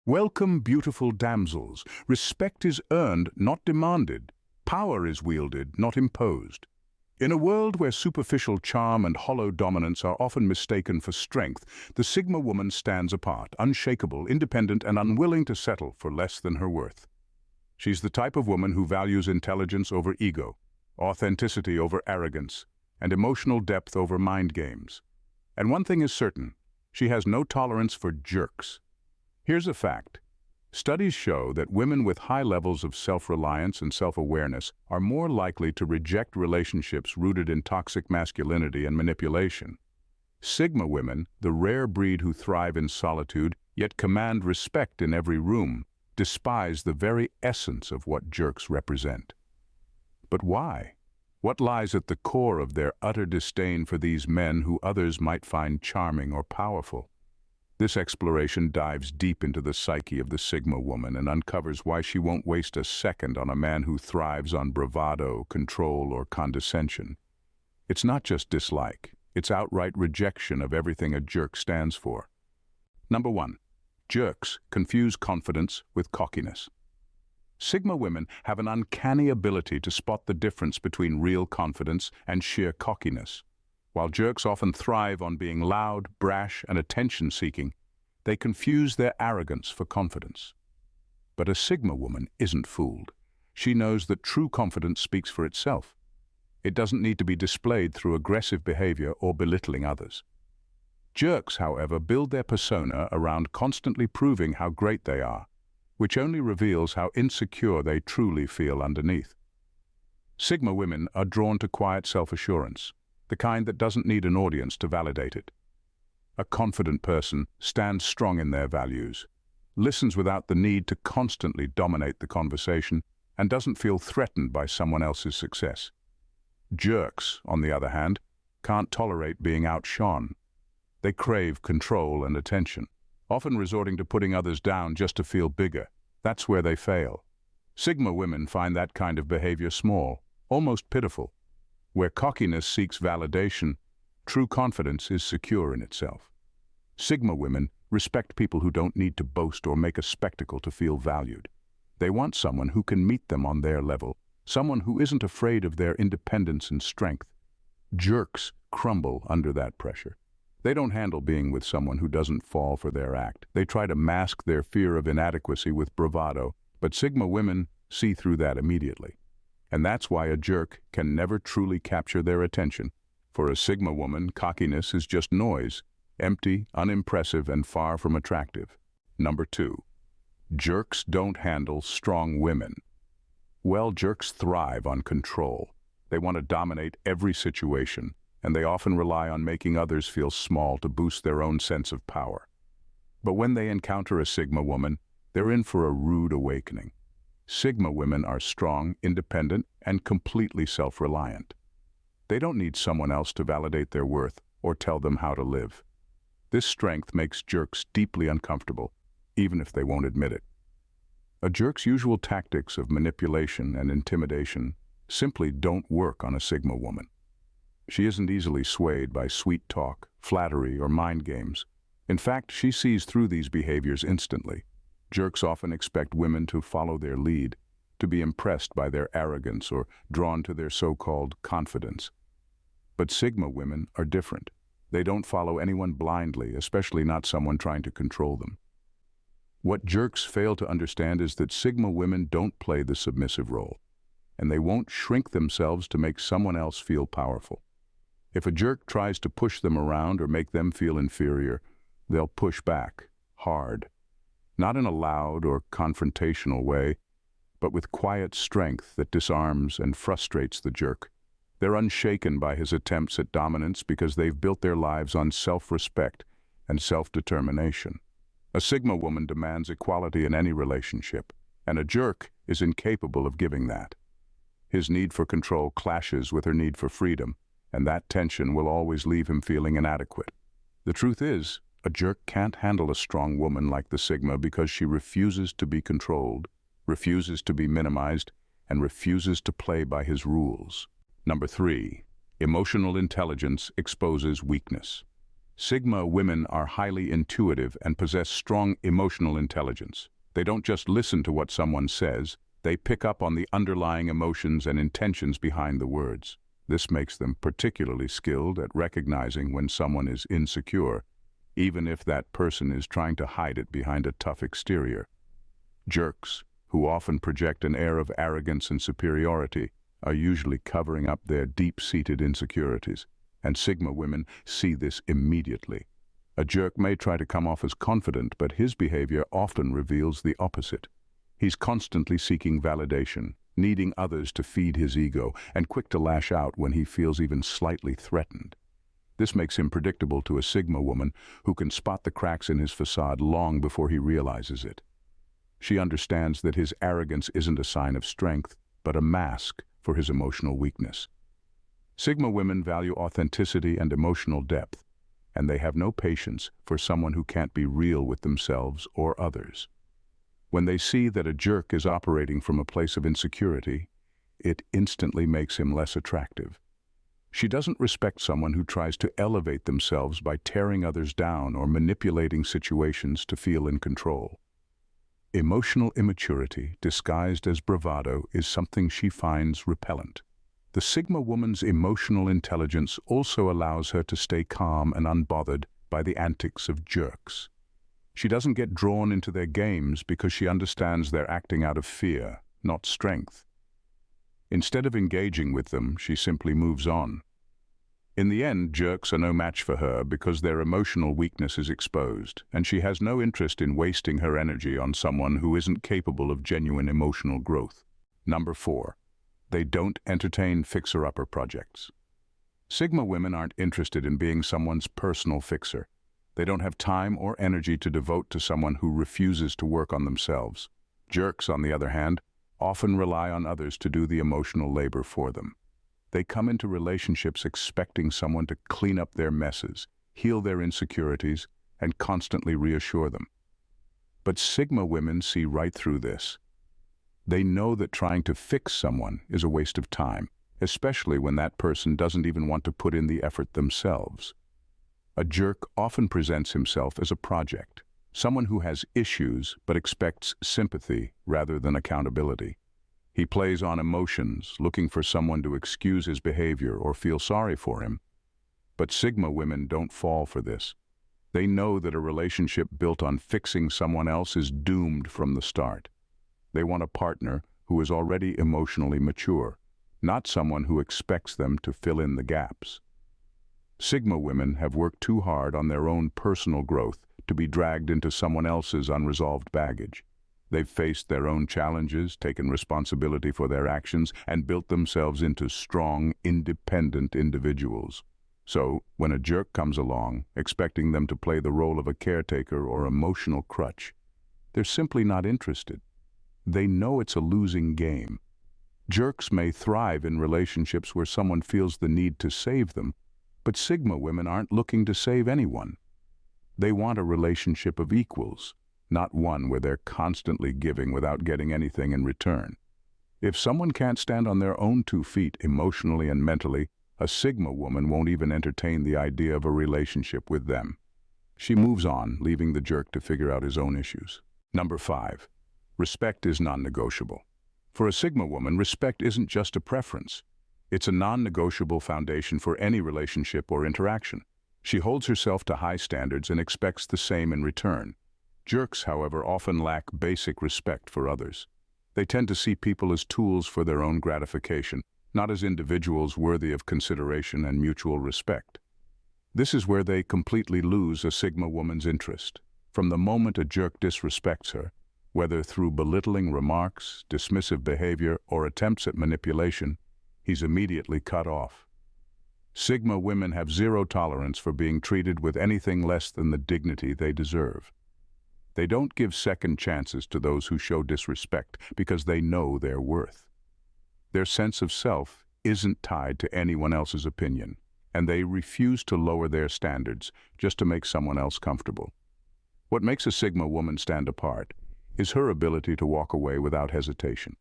Welcome, beautiful damsels. Respect is earned, not demanded. Power is wielded, not imposed. In a world where superficial charm and hollow dominance are often mistaken for strength, the Sigma woman stands apart, unshakable, independent, and unwilling to settle for less than her worth. She's the type of woman who values intelligence over ego, authenticity over arrogance, and emotional depth over mind games. And one thing is certain, she has no tolerance for jerks. Here's a fact. Studies show that women with high levels of self-reliance and self-awareness are more likely to reject relationships rooted in toxic masculinity and manipulation. Sigma women, the rare breed who thrive in solitude yet command respect in every room, despise the very essence of what jerks represent. But why? What lies at the core of their utter disdain for these men who others might find charming or powerful? This exploration dives deep into the psyche of the Sigma woman and uncovers why she won't waste a second on a man who thrives on bravado, control, or condescension. It's not just dislike, it's outright rejection of everything a jerk stands for. Number 1. Jerks confuse confidence with cockiness. Sigma women have an uncanny ability to spot the difference between real confidence and sheer cockiness. While jerks often thrive on being loud, brash, and attention-seeking, they confuse their arrogance for confidence. But a Sigma woman isn't fooled. She knows that true confidence speaks for itself. It doesn't need to be displayed through aggressive behavior or belittling others. Jerks, however, build their persona around constantly proving how great they are, which only reveals how insecure they truly feel underneath. Sigma women are drawn to quiet self-assurance, the kind that doesn't need an audience to validate it. A confident person stands strong in their values, listens without the need to constantly dominate the conversation, and doesn't feel threatened by someone else's success. Jerks, on the other hand, can't tolerate being outshone. They crave control and attention, often resorting to putting others down just to feel bigger. That's where they fail. Sigma women find that kind of behavior small, almost pitiful. Where cockiness seeks validation, true confidence is secure in itself. Sigma women respect people who don't need to boast or make a spectacle to feel valued. They want someone who can meet them on their level, someone who isn't afraid of their independence and strength. Jerks crumble under that pressure. They don't handle being with someone who doesn't fall for their act. They try to mask their fear of inadequacy with bravado, but Sigma women see through that immediately. And that's why a jerk can never truly capture their attention. For a Sigma woman, cockiness is just noise, empty, unimpressive, and far from attractive. Number 2. Jerks don't handle strong women. Well, jerks thrive on control. They want to dominate every situation, and they often rely on making others feel small to boost their own sense of power. But when they encounter a Sigma woman, they're in for a rude awakening. Sigma women are strong, independent, and completely self-reliant. They don't need someone else to validate their worth or tell them how to live. This strength makes jerks deeply uncomfortable, even if they won't admit it. A jerk's usual tactics of manipulation and intimidation simply don't work on a Sigma woman. She isn't easily swayed by sweet talk, flattery, or mind games. In fact, she sees through these behaviors instantly. Jerks often expect women to follow their lead, to be impressed by their arrogance or drawn to their so-called confidence. But Sigma women are different. They don't follow anyone blindly, especially not someone trying to control them. What jerks fail to understand is that Sigma women don't play the submissive role, and they won't shrink themselves to make someone else feel powerful. If a jerk tries to push them around or make them feel inferior, they'll push back, hard. Not in a loud or confrontational way, but with quiet strength that disarms and frustrates the jerk. They're unshaken by his attempts at dominance because they've built their lives on self-respect and self-determination. A Sigma woman demands equality in any relationship, and a jerk is incapable of giving that. His need for control clashes with her need for freedom, and that tension will always leave him feeling inadequate. The truth is, a jerk can't handle a strong woman like the Sigma because she refuses to be controlled, refuses to be minimized, and refuses to play by his rules. Number 3. Emotional intelligence exposes weakness. Sigma women are highly intuitive and possess strong emotional intelligence. They don't just listen to what someone says, they pick up on the underlying emotions and intentions behind the words. This makes them particularly skilled at recognizing when someone is insecure, even if that person is trying to hide it behind a tough exterior. Jerks, who often project an air of arrogance and superiority, are usually covering up their deep-seated insecurities, and Sigma women see this immediately. A jerk may try to come off as confident, but his behavior often reveals the opposite. He's constantly seeking validation, needing others to feed his ego, and quick to lash out when he feels even slightly threatened. This makes him predictable to a Sigma woman who can spot the cracks in his facade long before he realizes it. She understands that his arrogance isn't a sign of strength, but a mask for his emotional weakness. Sigma women value authenticity and emotional depth, and they have no patience for someone who can't be real with themselves or others. When they see that a jerk is operating from a place of insecurity, it instantly makes him less attractive. She doesn't respect someone who tries to elevate themselves by tearing others down or manipulating situations to feel in control. Emotional immaturity, disguised as bravado, is something she finds repellent. The Sigma woman's emotional intelligence also allows her to stay calm and unbothered by the antics of jerks. She doesn't get drawn into their games because she understands they're acting out of fear, not strength. Instead of engaging with them, she simply moves on. In the end, jerks are no match for her because their emotional weakness is exposed, and she has no interest in wasting her energy on someone who isn't capable of genuine emotional growth. Number 4. They don't entertain fixer-upper projects. Sigma women aren't interested in being someone's personal fixer. They don't have time or energy to devote to someone who refuses to work on themselves. Jerks, on the other hand, often rely on others to do the emotional labor for them. They come into relationships expecting someone to clean up their messes, heal their insecurities, and constantly reassure them. But Sigma women see right through this. They know that trying to fix someone is a waste of time, especially when that person doesn't even want to put in the effort themselves. A jerk often presents himself as a project, someone who has issues but expects sympathy rather than accountability. He plays on emotions, looking for someone to excuse his behavior or feel sorry for him. But Sigma women don't fall for this. They know that a relationship built on fixing someone else is doomed from the start. They want a partner who is already emotionally mature, not someone who expects them to fill in the gaps. Sigma women have worked too hard on their own personal growth to be dragged into someone else's unresolved baggage. They've faced their own challenges, taken responsibility for their actions, and built themselves into strong, independent individuals. So, when a jerk comes along, expecting them to play the role of a caretaker or emotional crutch, they're simply not interested. They know it's a losing game. Jerks may thrive in relationships where someone feels the need to save them, but Sigma women aren't looking to save anyone. They want a relationship of equals, not one where they're constantly giving without getting anything in return. If someone can't stand on their own 2 feet emotionally and mentally, a Sigma woman won't even entertain the idea of a relationship with them. She moves on, leaving the jerk to figure out his own issues. Number 5. Respect is non-negotiable. For a Sigma woman, respect isn't just a preference. It's a non-negotiable foundation for any relationship or interaction. She holds herself to high standards and expects the same in return. Jerks, however, often lack basic respect for others. They tend to see people as tools for their own gratification, not as individuals worthy of consideration and mutual respect. This is where they completely lose a Sigma woman's interest. From the moment a jerk disrespects her, whether through belittling remarks, dismissive behavior, or attempts at manipulation, he's immediately cut off. Sigma women have zero tolerance for being treated with anything less than the dignity they deserve. They don't give second chances to those who show disrespect because they know their worth. Their sense of self isn't tied to anyone else's opinion, and they refuse to lower their standards just to make someone else comfortable. What makes a Sigma woman stand apart is her ability to walk away without hesitation.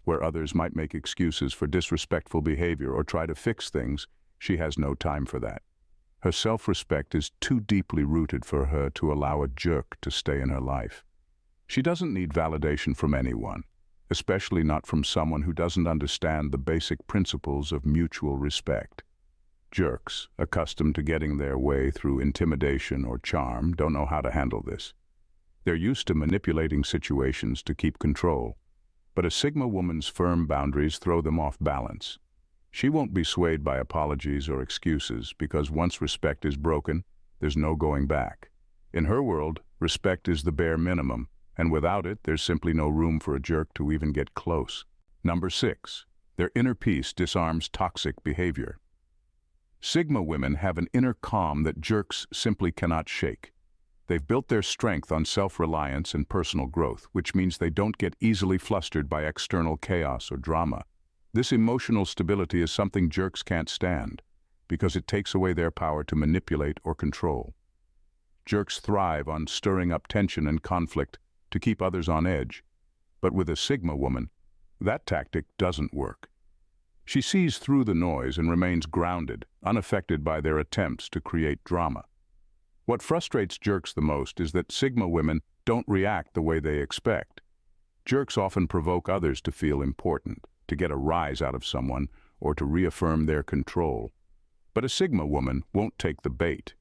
Where others might make excuses for disrespectful behavior or try to fix things, she has no time for that. Her self-respect is too deeply rooted for her to allow a jerk to stay in her life. She doesn't need validation from anyone, especially not from someone who doesn't understand the basic principles of mutual respect. Jerks, accustomed to getting their way through intimidation or charm, don't know how to handle this. They're used to manipulating situations to keep control, but a Sigma woman's firm boundaries throw them off balance. She won't be swayed by apologies or excuses because once respect is broken, there's no going back. In her world, respect is the bare minimum, and without it, there's simply no room for a jerk to even get close. Number 6. Their inner peace disarms toxic behavior. Sigma women have an inner calm that jerks simply cannot shake. They've built their strength on self-reliance and personal growth, which means they don't get easily flustered by external chaos or drama. This emotional stability is something jerks can't stand, because it takes away their power to manipulate or control. Jerks thrive on stirring up tension and conflict to keep others on edge, but with a Sigma woman, that tactic doesn't work. She sees through the noise and remains grounded, unaffected by their attempts to create drama. What frustrates jerks the most is that Sigma women don't react the way they expect. Jerks often provoke others to feel important, to get a rise out of someone, or to reaffirm their control. But a Sigma woman won't take the bait.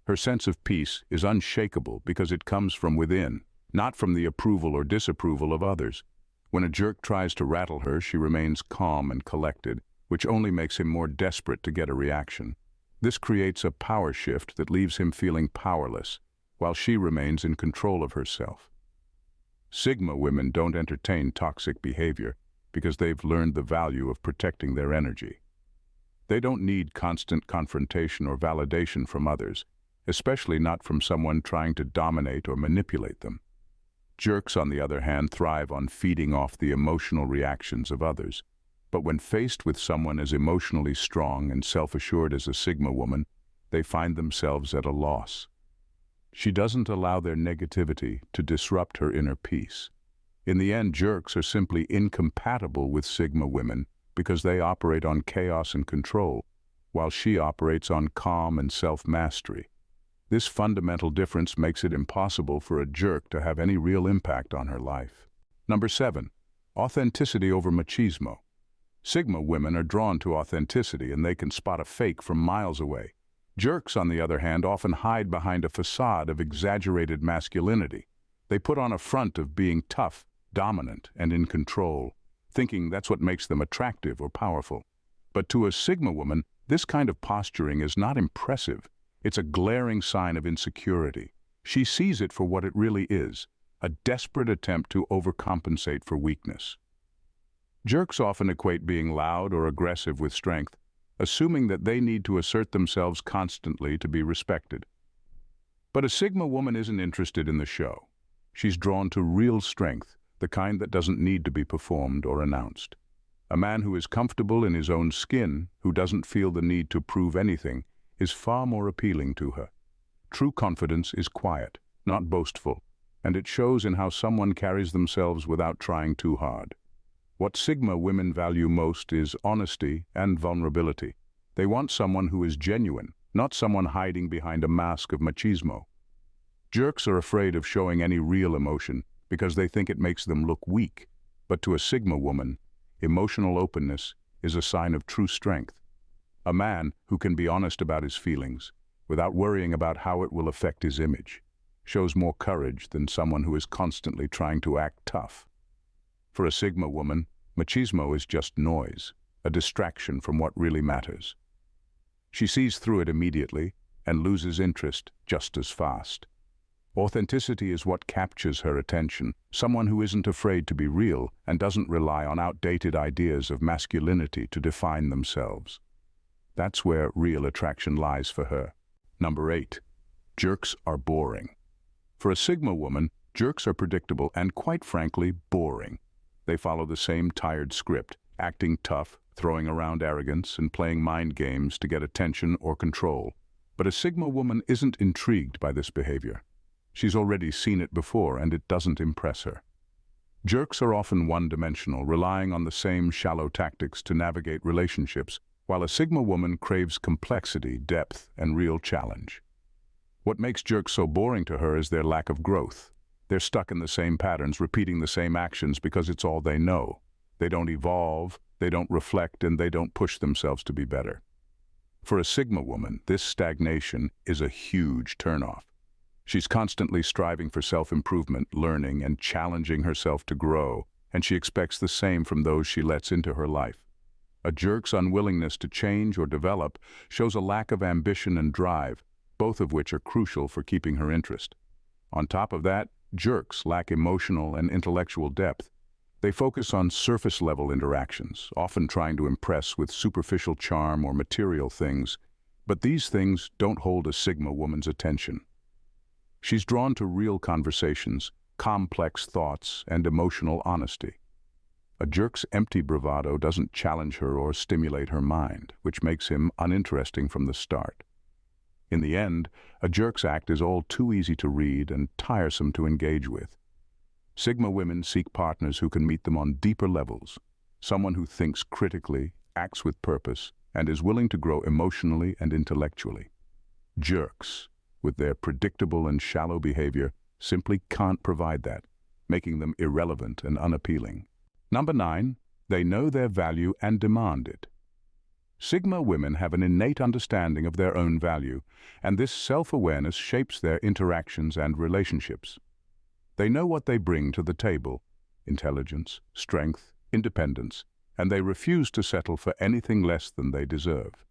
Her sense of peace is unshakable because it comes from within, not from the approval or disapproval of others. When a jerk tries to rattle her, she remains calm and collected, which only makes him more desperate to get a reaction. This creates a power shift that leaves him feeling powerless, while she remains in control of herself. Sigma women don't entertain toxic behavior because they've learned the value of protecting their energy. They don't need constant confrontation or validation from others, especially not from someone trying to dominate or manipulate them. Jerks, on the other hand, thrive on feeding off the emotional reactions of others. But when faced with someone as emotionally strong and self-assured as a Sigma woman, they find themselves at a loss. She doesn't allow their negativity to disrupt her inner peace. In the end, jerks are simply incompatible with Sigma women because they operate on chaos and control, while she operates on calm and self-mastery. This fundamental difference makes it impossible for a jerk to have any real impact on her life. Number 7. Authenticity over machismo. Sigma women are drawn to authenticity and they can spot a fake from miles away. Jerks, on the other hand, often hide behind a facade of exaggerated masculinity. They put on a front of being tough, dominant, and in control, thinking that's what makes them attractive or powerful. But to a Sigma woman, this kind of posturing is not impressive. It's a glaring sign of insecurity. She sees it for what it really is, a desperate attempt to overcompensate for weakness. Jerks often equate being loud or aggressive with strength, assuming that they need to assert themselves constantly to be respected. But a Sigma woman isn't interested in the show. She's drawn to real strength, the kind that doesn't need to be performed or announced. A man who is comfortable in his own skin, who doesn't feel the need to prove anything, is far more appealing to her. True confidence is quiet, not boastful, and it shows in how someone carries themselves without trying too hard. What Sigma women value most is honesty and vulnerability. They want someone who is genuine, not someone hiding behind a mask of machismo. Jerks are afraid of showing any real emotion because they think it makes them look weak. But to a Sigma woman, emotional openness is a sign of true strength. A man who can be honest about his feelings, without worrying about how it will affect his image, shows more courage than someone who is constantly trying to act tough. For a Sigma woman, machismo is just noise, a distraction from what really matters. She sees through it immediately and loses interest just as fast. Authenticity is what captures her attention, someone who isn't afraid to be real and doesn't rely on outdated ideas of masculinity to define themselves. That's where real attraction lies for her. Number 8. Jerks are boring. For a Sigma woman, jerks are predictable and, quite frankly, boring. They follow the same tired script, acting tough, throwing around arrogance, and playing mind games to get attention or control. But a Sigma woman isn't intrigued by this behavior. She's already seen it before, and it doesn't impress her. Jerks are often one-dimensional, relying on the same shallow tactics to navigate relationships, while a Sigma woman craves complexity, depth, and real challenge. What makes jerks so boring to her is their lack of growth. They're stuck in the same patterns, repeating the same actions because it's all they know. They don't evolve, they don't reflect, and they don't push themselves to be better. For a Sigma woman, this stagnation is a huge turnoff. She's constantly striving for self-improvement, learning, and challenging herself to grow, and she expects the same from those she lets into her life. A jerk's unwillingness to change or develop shows a lack of ambition and drive, both of which are crucial for keeping her interest. On top of that, jerks lack emotional and intellectual depth. They focus on surface-level interactions, often trying to impress with superficial charm or material things, but these things don't hold a Sigma woman's attention. She's drawn to real conversations, complex thoughts, and emotional honesty. A jerk's empty bravado doesn't challenge her or stimulate her mind, which makes him uninteresting from the start. In the end, a jerk's act is all too easy to read and tiresome to engage with. Sigma women seek partners who can meet them on deeper levels, someone who thinks critically, acts with purpose, and is willing to grow emotionally and intellectually. Jerks, with their predictable and shallow behavior, simply can't provide that, making them irrelevant and unappealing. Number 9, they know their value and demand it. Sigma women have an innate understanding of their own value, and this self-awareness shapes their interactions and relationships. They know what they bring to the table: intelligence, strength, independence, and they refuse to settle for anything less than they deserve.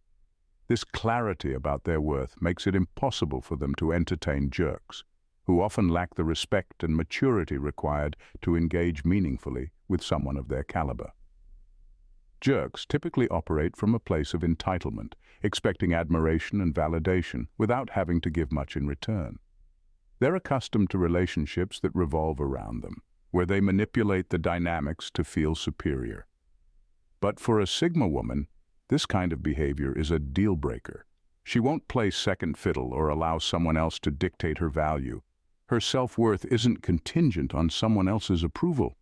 This clarity about their worth makes it impossible for them to entertain jerks, who often lack the respect and maturity required to engage meaningfully with someone of their caliber. Jerks typically operate from a place of entitlement, expecting admiration and validation without having to give much in return. They're accustomed to relationships that revolve around them, where they manipulate the dynamics to feel superior. But for a Sigma woman, this kind of behavior is a deal-breaker. She won't play second fiddle or allow someone else to dictate her value. Her self-worth isn't contingent on someone else's approval,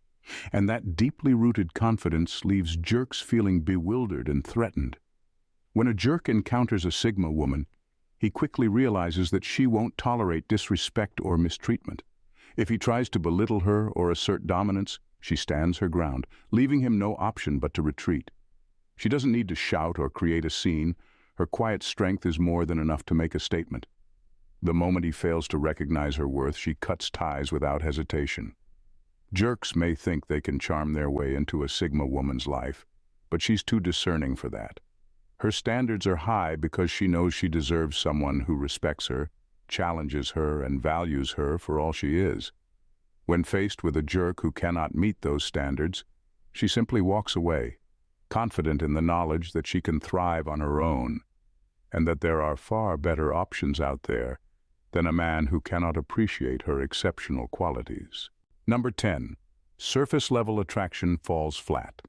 and that deeply rooted confidence leaves jerks feeling bewildered and threatened. When a jerk encounters a Sigma woman, he quickly realizes that she won't tolerate disrespect or mistreatment. If he tries to belittle her or assert dominance, she stands her ground, leaving him no option but to retreat. She doesn't need to shout or create a scene. Her quiet strength is more than enough to make a statement. The moment he fails to recognize her worth, she cuts ties without hesitation. Jerks may think they can charm their way into a Sigma woman's life, but she's too discerning for that. Her standards are high because she knows she deserves someone who respects her, challenges her, and values her for all she is. When faced with a jerk who cannot meet those standards, she simply walks away, confident in the knowledge that she can thrive on her own, and that there are far better options out there than a man who cannot appreciate her exceptional qualities. Number 10. Surface-level attraction falls flat.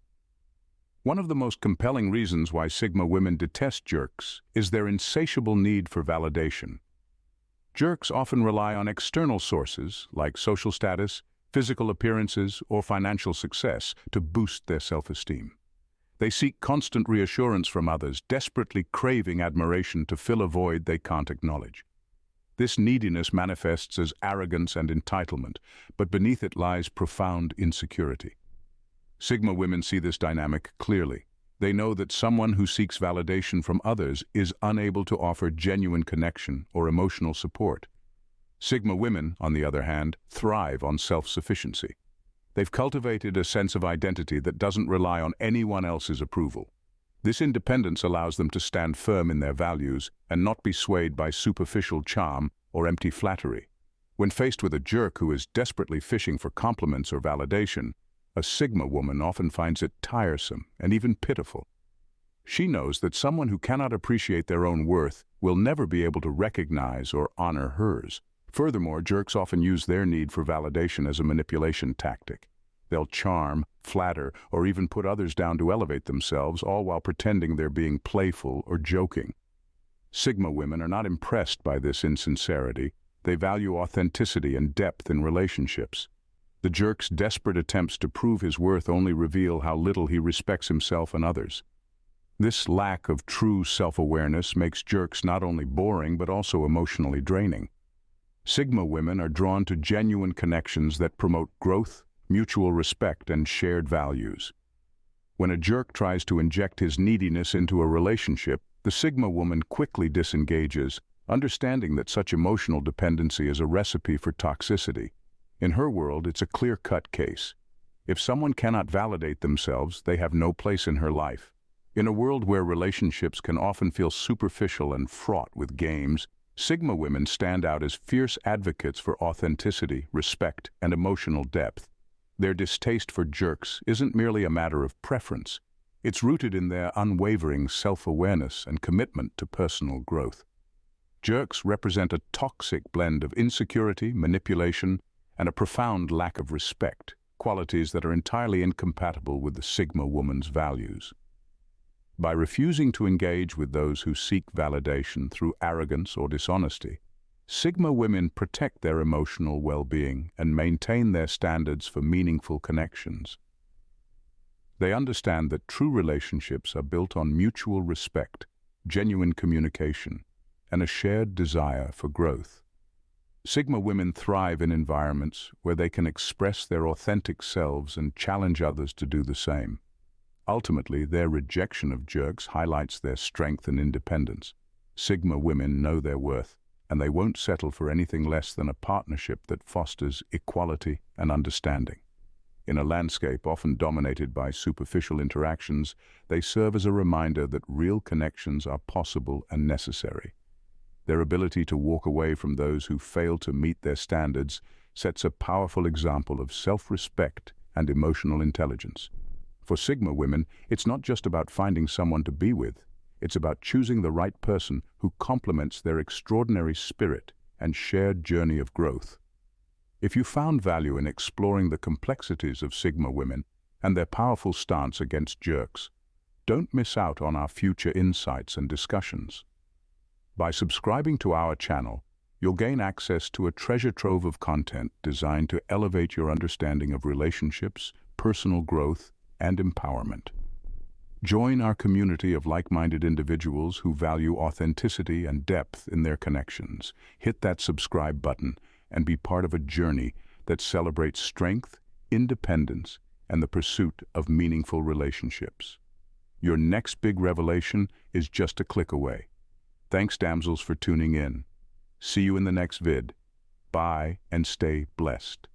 One of the most compelling reasons why Sigma women detest jerks is their insatiable need for validation. Jerks often rely on external sources like social status, physical appearances, or financial success to boost their self-esteem. They seek constant reassurance from others, desperately craving admiration to fill a void they can't acknowledge. This neediness manifests as arrogance and entitlement, but beneath it lies profound insecurity. Sigma women see this dynamic clearly. They know that someone who seeks validation from others is unable to offer genuine connection or emotional support. Sigma women, on the other hand, thrive on self-sufficiency. They've cultivated a sense of identity that doesn't rely on anyone else's approval. This independence allows them to stand firm in their values and not be swayed by superficial charm or empty flattery. When faced with a jerk who is desperately fishing for compliments or validation, a Sigma woman often finds it tiresome and even pitiful. She knows that someone who cannot appreciate their own worth will never be able to recognize or honor hers. Furthermore, jerks often use their need for validation as a manipulation tactic. They'll charm, flatter, or even put others down to elevate themselves, all while pretending they're being playful or joking. Sigma women are not impressed by this insincerity. They value authenticity and depth in relationships. The jerk's desperate attempts to prove his worth only reveal how little he respects himself and others. This lack of true self-awareness makes jerks not only boring but also emotionally draining. Sigma women are drawn to genuine connections that promote growth, mutual respect, and shared values. When a jerk tries to inject his neediness into a relationship, the Sigma woman quickly disengages, understanding that such emotional dependency is a recipe for toxicity. In her world, it's a clear-cut case. If someone cannot validate themselves, they have no place in her life. In a world where relationships can often feel superficial and fraught with games, Sigma women stand out as fierce advocates for authenticity, respect, and emotional depth. Their distaste for jerks isn't merely a matter of preference. It's rooted in their unwavering self-awareness and commitment to personal growth. Jerks represent a toxic blend of insecurity, manipulation, and a profound lack of respect, qualities that are entirely incompatible with the Sigma woman's values. By refusing to engage with those who seek validation through arrogance or dishonesty, Sigma women protect their emotional well-being and maintain their standards for meaningful connections. They understand that true relationships are built on mutual respect, genuine communication, and a shared desire for growth. Sigma women thrive in environments where they can express their authentic selves and challenge others to do the same. Ultimately, their rejection of jerks highlights their strength and independence. Sigma women know their worth, and they won't settle for anything less than a partnership that fosters equality and understanding. In a landscape often dominated by superficial interactions, they serve as a reminder that real connections are possible and necessary. Their ability to walk away from those who fail to meet their standards sets a powerful example of self-respect and emotional intelligence. For Sigma women, it's not just about finding someone to be with. It's about choosing the right person who complements their extraordinary spirit and shared journey of growth. If you found value in exploring the complexities of Sigma women and their powerful stance against jerks, don't miss out on our future insights and discussions. By subscribing to our channel, you'll gain access to a treasure trove of content designed to elevate your understanding of relationships, personal growth, and empowerment. Join our community of like-minded individuals who value authenticity and depth in their connections. Hit that subscribe button and be part of a journey that celebrates strength, independence, and the pursuit of meaningful relationships. Your next big revelation is just a click away. Thanks, damsels, for tuning in. See you in the next vid. Bye, and stay blessed.